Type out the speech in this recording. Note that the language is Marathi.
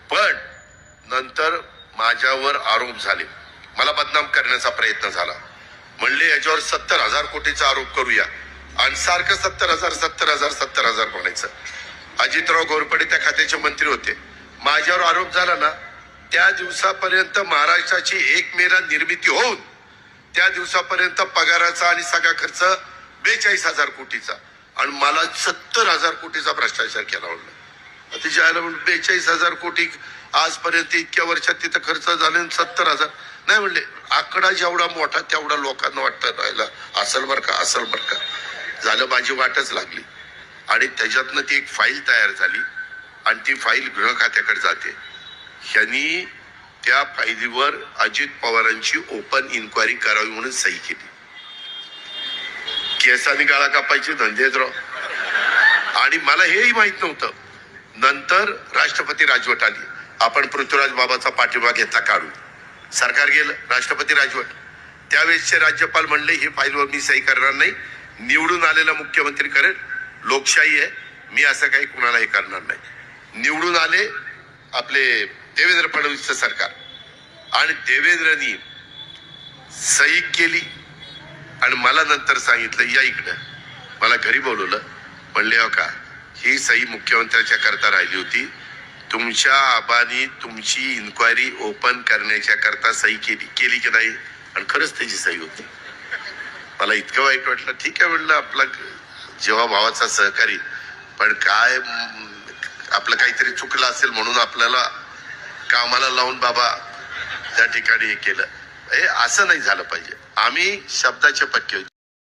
पण नंतर माझ्यावर आरोप झाले, मला बदनाम करण्याचा प्रयत्न झाला. म्हणले याच्यावर 70,000 कोटीचा आरोप करूया आणि सारखं 70,000 म्हणायचं. अजितराव घोरपडे त्या खात्याचे मंत्री होते. माझ्यावर आरोप झाला ना, त्या दिवसापर्यंत महाराष्ट्राची 1 मेला निर्मिती होऊन त्या दिवसापर्यंत पगाराचा आणि सगळा खर्च 42,000 कोटीचा आणि मला 70,000 कोटीचा भ्रष्टाचार केला म्हणलं. त्याच्या 42,000 कोटी आजपर्यंत इतक्या वर्षात तिथं खर्च झाले 70,000 नाही म्हणले. आकडा जेवढा मोठा तेवढा लोकांना वाटतं राहिला असल बर का झालं. माझी वाटच लागली आणि त्याच्यातनं ती एक फाईल तयार झाली आणि ती फाईल गृह खात्याकडे जाते. ह्यांनी त्या फाईलीवर अजित पवारांची ओपन इन्क्वायरी करावी म्हणून सही केली. केसाने गाळा कापायचे धंदेच राव. आणि मला हेही माहित नव्हतं. नंतर राष्ट्रपती राजवट आली, आपण पृथ्वीराज बाबाचा पाठिंबा घेतला काढून, सरकार गेलं, राष्ट्रपती राजवट. त्यावेळेसचे राज्यपाल म्हणले ही फाईलवर मी सही करणार नाही, निवडून आलेला मुख्यमंत्री करेल, लोकशाही आहे, मी असं काही कुणाला हे करणार नाही. निवडून आले आपले देवेंद्र फडणवीसचं सरकार आणि देवेंद्रनी सही केली आणि मला नंतर सांगितलं या इकडं, मला घरी बोलवलं. म्हणले हो का, ही सही मुख्यमंत्र्याच्या करता राहिली होती, तुमच्या आबानी तुमची इन्क्वायरी ओपन करण्याच्या करता सही केली की नाही, आणि खरंच त्याची सही होती. मला इतकं वाईट वाटलं. ठीक आहे म्हणलं, आपला जेव्हा भावाचा सहकारी, पण काय आपलं काहीतरी चुकलं असेल म्हणून आपल्याला कामाला लावून बाबा त्या ठिकाणी हे केलं. हे असं नाही झालं पाहिजे. आम्ही शब्दाचे पक्के